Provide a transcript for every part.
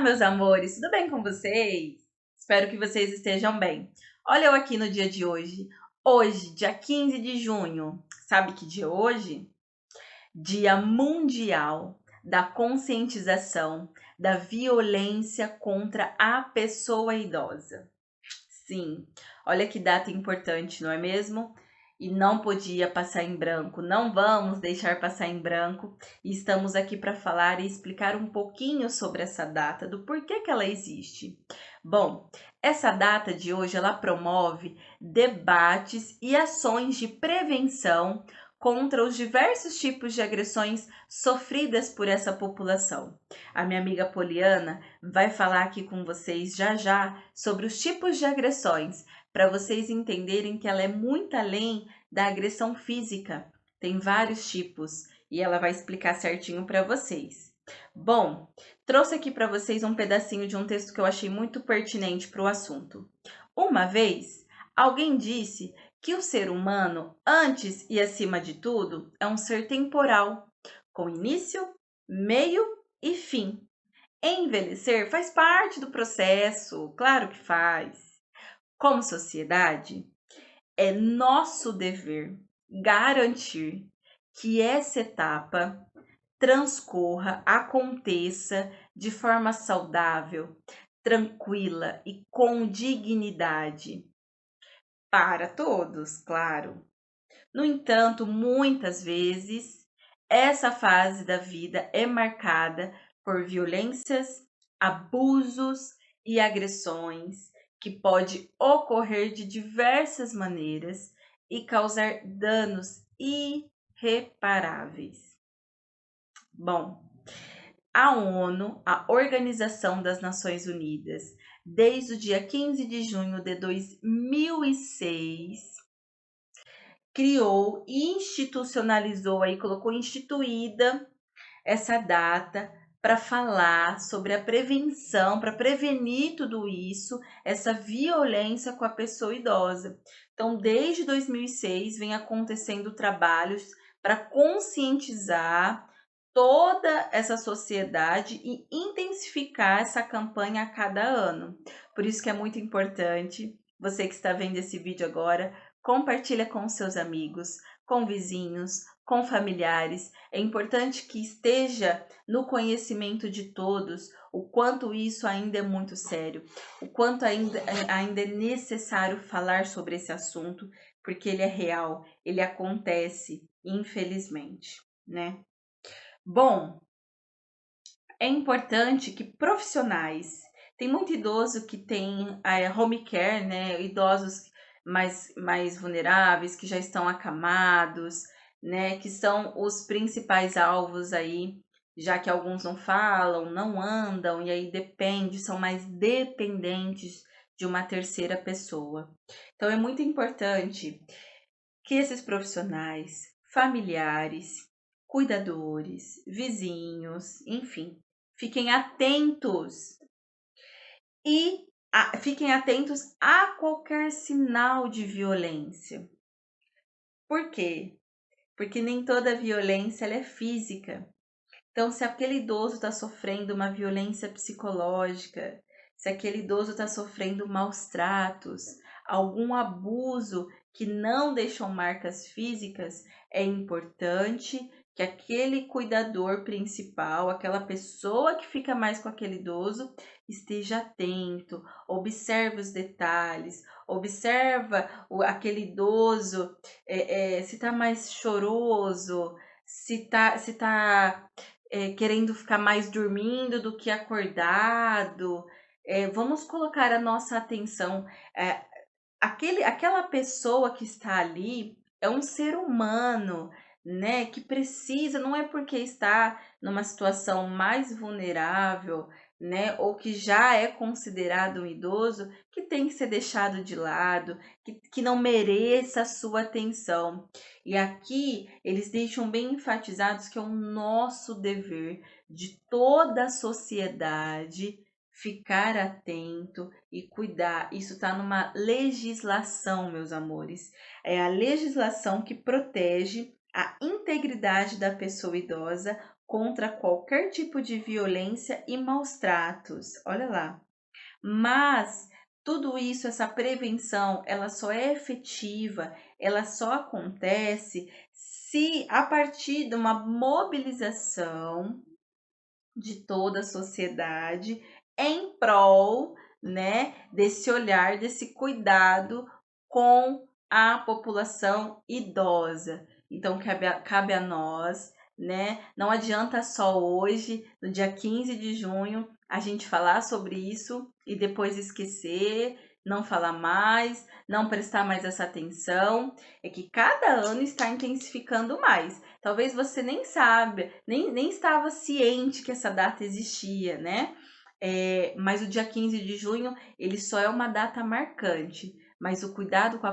Meus amores, tudo bem com vocês? Espero que vocês estejam bem. Olha eu aqui no dia de hoje. Hoje, dia 15 de junho. Sabe que dia é hoje? Dia Mundial da Conscientização da Violência contra a Pessoa Idosa. Sim, olha que data importante, não é mesmo? E não podia passar em branco, não vamos deixar passar em branco. E estamos aqui para falar e explicar um pouquinho sobre essa data, do porquê que ela existe. Bom, essa data de hoje ela promove debates e ações de prevenção contra os diversos tipos de agressões sofridas por essa população. A minha amiga Poliana vai falar aqui com vocês já já sobre os tipos de agressões, para vocês entenderem que ela é muito além da agressão física. Tem vários tipos e ela vai explicar certinho para vocês. Bom, trouxe aqui para vocês um pedacinho de um texto que eu achei muito pertinente para o assunto. Uma vez, alguém disse que o ser humano, antes e acima de tudo, é um ser temporal, com início, meio e fim. Envelhecer faz parte do processo, claro que faz. Como sociedade, é nosso dever garantir que essa etapa transcorra, aconteça de forma saudável, tranquila e com dignidade para todos, claro. No entanto, muitas vezes, essa fase da vida é marcada por violências, abusos e agressões que pode ocorrer de diversas maneiras e causar danos irreparáveis. Bom, a ONU, a Organização das Nações Unidas, desde o dia 15 de junho de 2006, criou e institucionalizou aí, colocou instituída essa data para falar sobre a prevenção, para prevenir tudo isso, essa violência com a pessoa idosa. Então, desde 2006 vem acontecendo trabalhos para conscientizar toda essa sociedade e intensificar essa campanha a cada ano. Por isso que é muito importante, você que está vendo esse vídeo agora, compartilha com seus amigos, com vizinhos, com familiares. É importante que esteja no conhecimento de todos o quanto isso ainda é muito sério, o quanto ainda é necessário falar sobre esse assunto, porque ele é real, ele acontece, infelizmente, né? Bom, é importante que profissionais, tem muito idoso que tem home care, né? Idosos mais vulneráveis, que já estão acamados, né? Que são os principais alvos aí, já que alguns não falam, não andam, e aí depende, são mais dependentes de uma terceira pessoa. Então é muito importante que esses profissionais, familiares, cuidadores, vizinhos, enfim, fiquem atentos e fiquem atentos a qualquer sinal de violência. Por quê? Porque nem toda violência ela é física. Então, se aquele idoso está sofrendo uma violência psicológica, se aquele idoso está sofrendo maus tratos, algum abuso que não deixam marcas físicas, é importante que aquele cuidador principal, aquela pessoa que fica mais com aquele idoso, esteja atento, observe os detalhes, observa aquele idoso, se está mais choroso, se tá querendo ficar mais dormindo do que acordado. Vamos colocar a nossa atenção. Aquela pessoa que está ali é um ser humano, né? Que precisa, não é porque está numa situação mais vulnerável, né? Ou que já é considerado um idoso, que tem que ser deixado de lado, que não mereça a sua atenção. E aqui eles deixam bem enfatizados que é o nosso dever de toda a sociedade ficar atento e cuidar. Isso está numa legislação, meus amores. É a legislação que protege a integridade da pessoa idosa contra qualquer tipo de violência e maus tratos. Olha lá. Mas tudo isso, essa prevenção, ela só é efetiva, ela só acontece se a partir de uma mobilização de toda a sociedade em prol, né, desse olhar, desse cuidado com a população idosa. Então, cabe a nós, né? Não adianta só hoje, no dia 15 de junho, a gente falar sobre isso e depois esquecer, não falar mais, não prestar mais essa atenção. É que cada ano está intensificando mais. Talvez você nem sabe, nem estava ciente que essa data existia, né? Mas o dia 15 de junho, ele só é uma data marcante. Mas o cuidado com a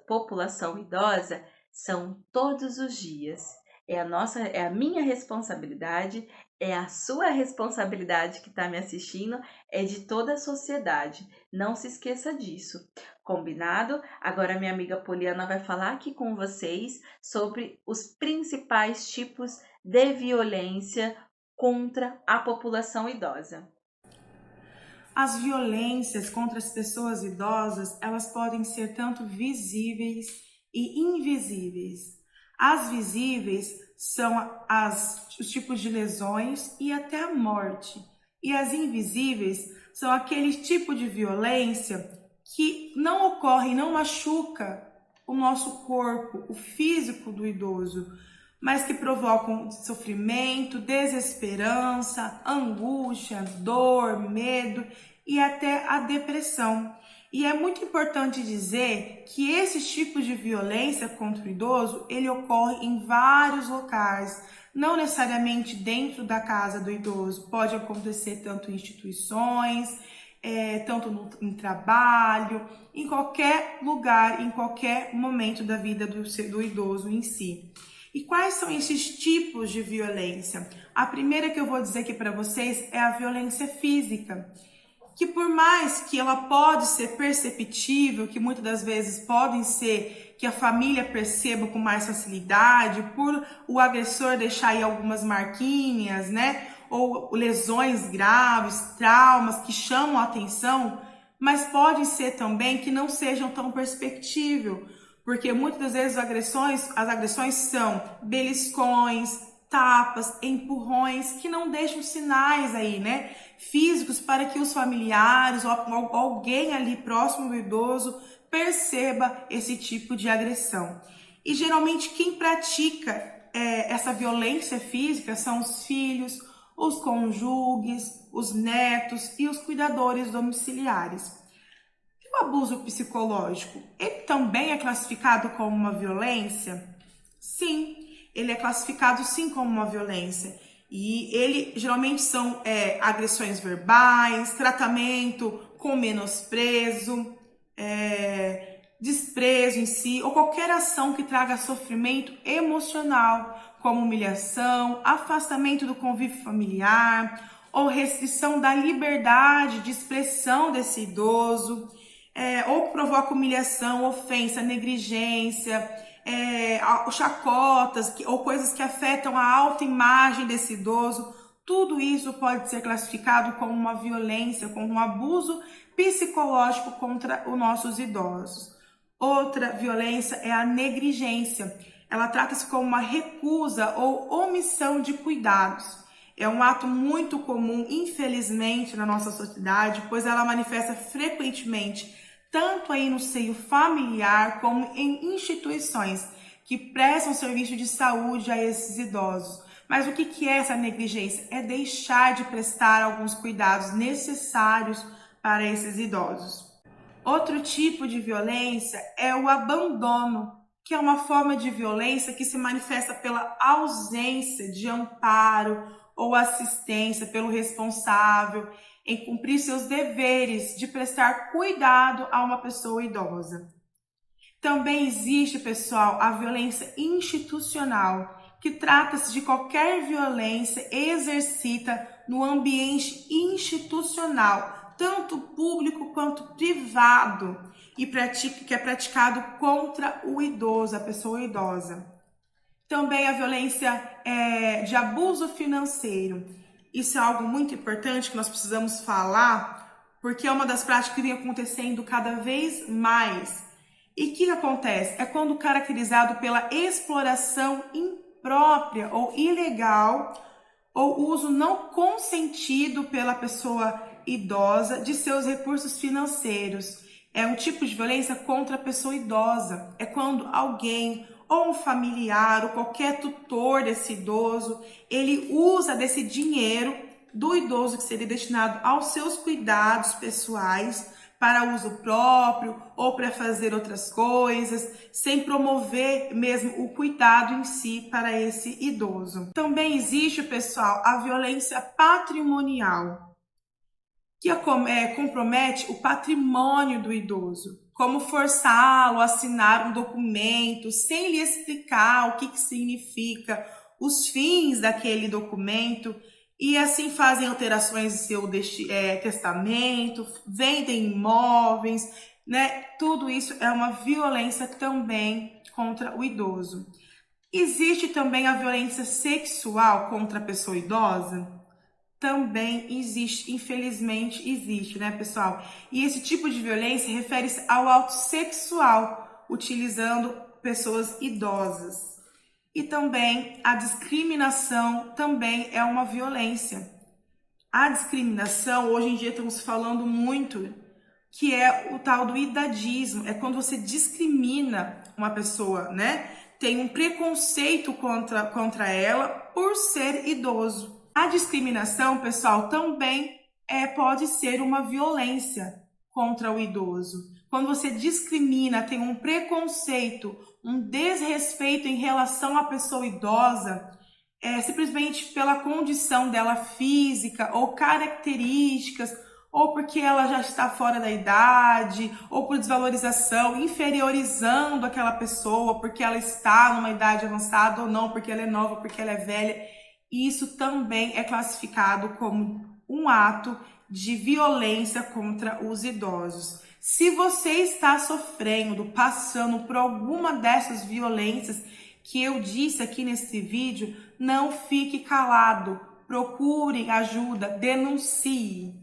população idosa são todos os dias. É a minha responsabilidade, é a sua responsabilidade que está me assistindo, é de toda a sociedade. Não se esqueça disso. Combinado? Agora minha amiga Poliana vai falar aqui com vocês sobre os principais tipos de violência contra a população idosa. As violências contra as pessoas idosas, elas podem ser tanto visíveis e invisíveis. As visíveis são os tipos de lesões e até a morte. E as invisíveis são aquele tipo de violência que não ocorre, não machuca o nosso corpo, o físico do idoso, mas que provocam sofrimento, desesperança, angústia, dor, medo e até a depressão. E é muito importante dizer que esses tipos de violência contra o idoso, ele ocorre em vários locais, não necessariamente dentro da casa do idoso, pode acontecer tanto em instituições, tanto em trabalho, em qualquer lugar, em qualquer momento da vida do idoso em si. E quais são esses tipos de violência? A primeira que eu vou dizer aqui para vocês é a violência física, que por mais que ela pode ser perceptível, que muitas das vezes podem ser que a família perceba com mais facilidade, por o agressor deixar aí algumas marquinhas, né? Ou lesões graves, traumas que chamam a atenção, mas pode ser também que não sejam tão perceptível, porque muitas das vezes as agressões são beliscões, tapas, empurrões, que não deixam sinais aí, né, físicos para que os familiares ou alguém ali próximo do idoso perceba esse tipo de agressão. E geralmente quem pratica essa violência física são os filhos, os cônjuges, os netos e os cuidadores domiciliares. O abuso psicológico, ele também é classificado como uma violência? Sim, ele é classificado sim como uma violência. E ele geralmente são agressões verbais, tratamento com menosprezo, desprezo em si, ou qualquer ação que traga sofrimento emocional, como humilhação, afastamento do convívio familiar, ou restrição da liberdade de expressão desse idoso, ou provoca humilhação, ofensa, negligência, chacotas ou coisas que afetam a autoimagem desse idoso. Tudo isso pode ser classificado como uma violência, como um abuso psicológico contra os nossos idosos. Outra violência é a negligência. Ela trata-se como uma recusa ou omissão de cuidados. É um ato muito comum, infelizmente, na nossa sociedade, pois ela manifesta frequentemente tanto aí no seio familiar como em instituições que prestam serviço de saúde a esses idosos. Mas o que é essa negligência? É deixar de prestar alguns cuidados necessários para esses idosos. Outro tipo de violência é o abandono, que é uma forma de violência que se manifesta pela ausência de amparo ou assistência pelo responsável em cumprir seus deveres de prestar cuidado a uma pessoa idosa. Também existe, pessoal, a violência institucional, que trata-se de qualquer violência exercida no ambiente institucional, tanto público quanto privado, e que é praticado contra o idoso, a pessoa idosa. Também a violência de abuso financeiro. Isso é algo muito importante que nós precisamos falar, porque é uma das práticas que vem acontecendo cada vez mais. E o que acontece? É quando caracterizado pela exploração imprópria ou ilegal, ou uso não consentido pela pessoa idosa de seus recursos financeiros. É um tipo de violência contra a pessoa idosa. É quando alguém ou um familiar ou qualquer tutor desse idoso, ele usa desse dinheiro do idoso que seria destinado aos seus cuidados pessoais para uso próprio ou para fazer outras coisas, sem promover mesmo o cuidado em si para esse idoso. Também existe, pessoal, a violência patrimonial, que compromete o patrimônio do idoso, como forçá-lo a assinar um documento sem lhe explicar o que significa, os fins daquele documento, e assim fazem alterações em seu testamento, vendem imóveis, né? Tudo isso é uma violência também contra o idoso. Existe também a violência sexual contra a pessoa idosa? Também existe, infelizmente existe, né, pessoal? E esse tipo de violência refere-se ao ato sexual, utilizando pessoas idosas. E também a discriminação também é uma violência. A discriminação, hoje em dia estamos falando muito, que é o tal do idadismo, é quando você discrimina uma pessoa, né? Tem um preconceito contra ela por ser idoso. A discriminação, pessoal, também pode ser uma violência contra o idoso. Quando você discrimina, tem um preconceito, um desrespeito em relação à pessoa idosa, simplesmente pela condição dela física ou características, ou porque ela já está fora da idade, ou por desvalorização, inferiorizando aquela pessoa porque ela está numa idade avançada ou não, porque ela é nova, porque ela é velha. E isso também é classificado como um ato de violência contra os idosos. Se você está sofrendo, passando por alguma dessas violências que eu disse aqui nesse vídeo, não fique calado, procure ajuda, denuncie.